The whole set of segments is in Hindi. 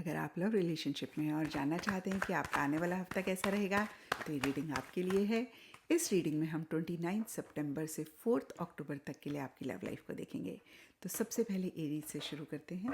अगर आप लव रिलेशनशिप में हैं और जानना चाहते हैं कि आपका आने वाला हफ्ता कैसा रहेगा, तो ये रीडिंग आपके लिए है। इस रीडिंग में हम 29 सितंबर से 4 अक्टूबर तक के लिए आपकी लव लाइफ को देखेंगे। तो सबसे पहले एरीज से शुरू करते हैं।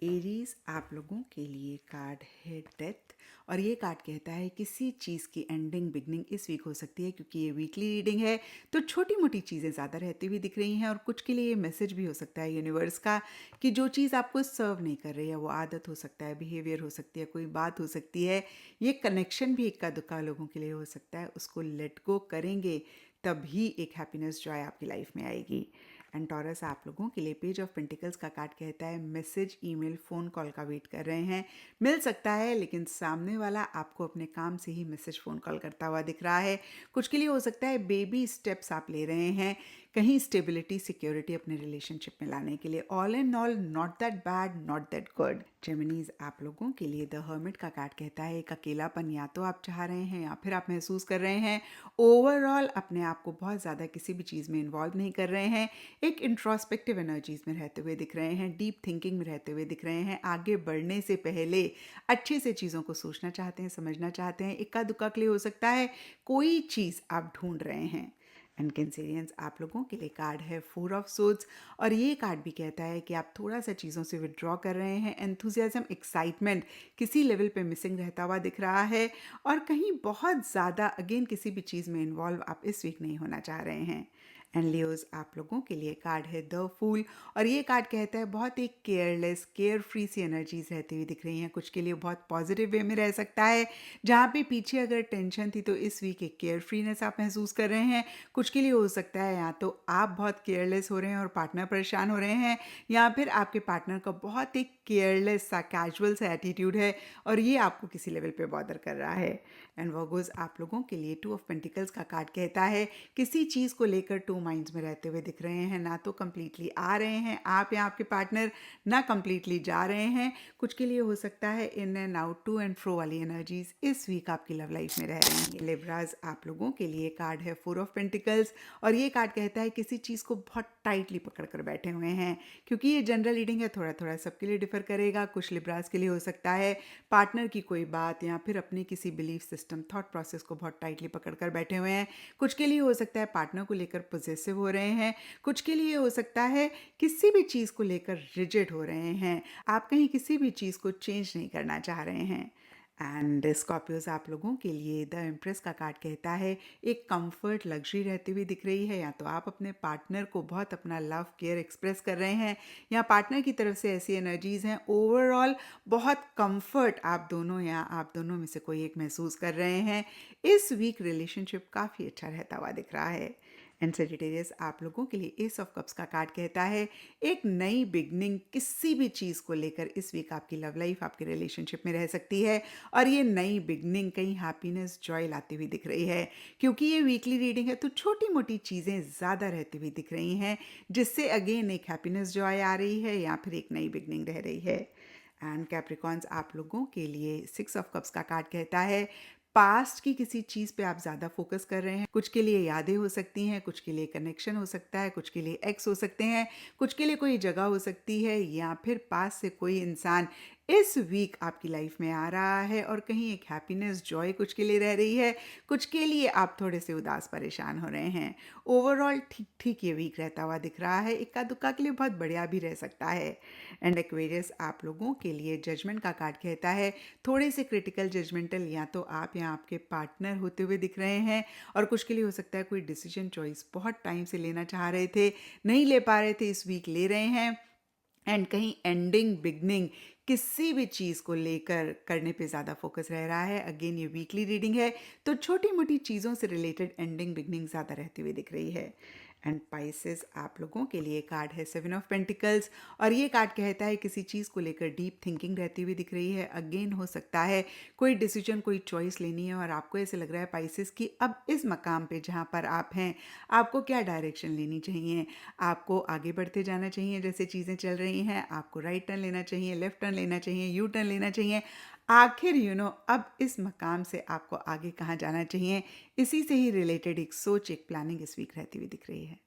एरीज, आप लोगों के लिए कार्ड है डेथ, और ये कार्ड कहता है किसी चीज़ की एंडिंग बिगनिंग इस वीक हो सकती है। क्योंकि ये वीकली रीडिंग है तो छोटी मोटी चीज़ें ज़्यादा रहती हुई दिख रही हैं, और कुछ के लिए ये मैसेज भी हो सकता है यूनिवर्स का कि जो चीज़ आपको सर्व नहीं कर रही है, वो आदत हो सकता है, बिहेवियर हो सकती है, कोई बात हो सकती है, ये कनेक्शन भी इक्का दुक्का लोगों के लिए हो सकता है। उसको लेट गो करेंगे तभी एक हैप्पीनेस जॉय आपकी लाइफ में आएगी। एंड टॉरस, आप लोगों के लिए पेज ऑफ पेंटिकल्स का कार्ड कहता है मैसेज, ईमेल, फ़ोन कॉल का वेट कर रहे हैं। मिल सकता है, लेकिन सामने वाला आपको अपने काम से ही मैसेज, फ़ोन कॉल करता हुआ दिख रहा है। कुछ के लिए हो सकता है बेबी स्टेप्स आप ले रहे हैं कहीं स्टेबिलिटी, सिक्योरिटी अपने रिलेशनशिप में लाने के लिए। All in all, not that bad, not that good. Geminis, आप लोगों के लिए द हर्मिट का कार्ड कहता है एक अकेलापन या तो आप चाह रहे हैं या फिर आप महसूस कर रहे हैं। ओवरऑल अपने आप को बहुत ज़्यादा किसी भी चीज़ में इन्वॉल्व नहीं कर रहे हैं, एक इंट्रोस्पेक्टिव एनर्जीज में रहते हुए दिख रहे हैं, डीप थिंकिंग में रहते हुए दिख रहे हैं। आगे बढ़ने से पहले अच्छे से चीज़ों को सोचना चाहते हैं, समझना चाहते हैं। इक्का दुक्का के लिए हो सकता है कोई चीज़ आप ढूंढ रहे हैं। एंड कैंसेरियंस, आप लोगों के लिए कार्ड है 4 ऑफ सोर्ड्स, और ये कार्ड भी कहता है कि आप थोड़ा सा चीज़ों से विड्रॉ कर रहे हैं। एंथुजियाज्म, एक्साइटमेंट किसी लेवल पे मिसिंग रहता हुआ दिख रहा है, और कहीं बहुत ज़्यादा अगेन किसी भी चीज़ में इन्वॉल्व आप इस वीक नहीं होना चाह रहे हैं। एंड लियोज, आप लोगों के लिए कार्ड है द फूल, और ये कार्ड कहता है बहुत एक केयरलेस, केयर फ्री सी एनर्जीज रहती हुई दिख रही हैं। कुछ के लिए बहुत पॉजिटिव वे में रह सकता है, जहाँ पे पीछे अगर टेंशन थी तो इस वीक एक केयर फ्रीनेस आप महसूस कर रहे हैं। कुछ के लिए हो सकता है या तो आप बहुत केयरलेस हो रहे हैं और पार्टनर परेशान हो रहे हैं, या फिर आपके पार्टनर का बहुत एक केयरलेस सा, कैजुअल सा एटीट्यूड है और ये आपको किसी लेवल पे बॉदर कर रहा है। एंड वर्गोज, आप लोगों के लिए 2 ऑफ पेंटिकल्स का कार्ड कहता है किसी चीज़ को लेकर 2 माइंड्स में रहते हुए दिख रहे हैं। ना तो कंप्लीटली आ रहे हैं आप या आपके पार्टनर, ना कंप्लीटली जा रहे हैं। कुछ के लिए हो सकता है in and out, to and fro वाली एनर्जीज इस वीक आपकी लव लाइफ में रह रही हैं। लिब्राज, आप लोगों के लिए कार्ड है 4 ऑफ पेंटिकल्स, और ये कार्ड कहता है किसी चीज़ को बहुत टाइटली पकड़ कर बैठे हुए हैं। क्योंकि ये जनरल रीडिंग है, थोड़ा थोड़ा सबके लिए डिफर करेगा। कुछ लिब्राज के लिए हो सकता है पार्टनर की कोई बात या फिर अपनी किसी बिलीफ सिस्टम, थॉट प्रोसेस को बहुत टाइटली पकड़ कर बैठे हुए हैं। कुछ के लिए हो सकता है पार्टनर को लेकर पोजेसिव हो रहे हैं। कुछ के लिए हो सकता है किसी भी चीज़ को लेकर रिजिड हो रहे हैं, आप कहीं किसी भी चीज़ को चेंज नहीं करना चाह रहे हैं। एंड स्कॉर्पियोज, आप लोगों के लिए द इम्प्रेस का कार्ड कहता है एक कंफर्ट, लग्जरी रहती हुई दिख रही है। या तो आप अपने पार्टनर को बहुत अपना लव, केयर एक्सप्रेस कर रहे हैं, या पार्टनर की तरफ से ऐसी एनर्जीज हैं। ओवरऑल बहुत कंफर्ट आप दोनों या आप दोनों में से कोई एक महसूस कर रहे हैं। इस वीक रिलेशनशिप काफ़ी अच्छा रहता हुआ दिख रहा है। एंड सेजिटेरियस, आप लोगों के लिए एस ऑफ कप्स का कार्ड कहता है एक नई बिगनिंग किसी भी चीज़ को लेकर इस वीक आपकी लव लाइफ, आपके रिलेशनशिप में रह सकती है, और ये नई बिगनिंग कहीं हैप्पीनेस, जॉय लाती हुई दिख रही है। क्योंकि ये वीकली रीडिंग है तो छोटी मोटी चीज़ें ज़्यादा रहती हुई दिख रही हैं, जिससे अगेन एक हैप्पीनेस, जॉय आ रही है या फिर एक नई बिगनिंग रह रही है। एंड कैप्रिकॉन्स, आप लोगों के लिए 6 ऑफ कप्स का कार्ड कहता है पास्ट की किसी चीज़ पे आप ज़्यादा फोकस कर रहे हैं। कुछ के लिए यादें हो सकती हैं, कुछ के लिए कनेक्शन हो सकता है, कुछ के लिए एक्स हो सकते हैं, कुछ के लिए कोई जगह हो सकती है, या फिर पास से कोई इंसान इस वीक आपकी लाइफ में आ रहा है, और कहीं एक हैप्पीनेस, जॉय कुछ के लिए रह रही है। कुछ के लिए आप थोड़े से उदास, परेशान हो रहे हैं। ओवरऑल ठीक ठीक ये वीक रहता हुआ दिख रहा है, इक्का दुक्का के लिए बहुत बढ़िया भी रह सकता है। एंड एक्वेरियस, आप लोगों के लिए जजमेंट का कार्ड कहता है थोड़े से क्रिटिकल, जजमेंटल या तो आप या आपके पार्टनर होते हुए दिख रहे हैं, और कुछ के लिए हो सकता है कोई डिसीजन, चॉइस बहुत टाइम से लेना चाह रहे थे, नहीं ले पा रहे थे, इस वीक ले रहे हैं। एंड कहीं एंडिंग, बिगनिंग किसी भी चीज़ को लेकर करने पे ज़्यादा फोकस रह रहा है। अगेन ये वीकली रीडिंग है तो छोटी मोटी चीज़ों से रिलेटेड एंडिंग, बिगनिंग ज़्यादा रहती हुई दिख रही है। एंड पाइसेस, आप लोगों के लिए कार्ड है 7 ऑफ पेंटिकल्स, और ये कार्ड कहता है किसी चीज़ को लेकर डीप थिंकिंग रहती हुई दिख रही है। अगेन हो सकता है कोई डिसीजन, कोई चॉइस लेनी है, और आपको ऐसे लग रहा है पाइसेस कि अब इस मकाम पे जहाँ पर आप हैं आपको क्या डायरेक्शन लेनी चाहिए। आपको आगे बढ़ते जाना चाहिए जैसे चीज़ें चल रही हैं, आपको राइट टर्न लेना चाहिए, लेफ्ट टर्न लेना चाहिए, यू टर्न लेना चाहिए। आखिर अब इस मकाम से आपको आगे कहाँ जाना चाहिए, इसी से ही रिलेटेड एक सोच, एक प्लानिंग इस वीक रहती हुई दिख रही है।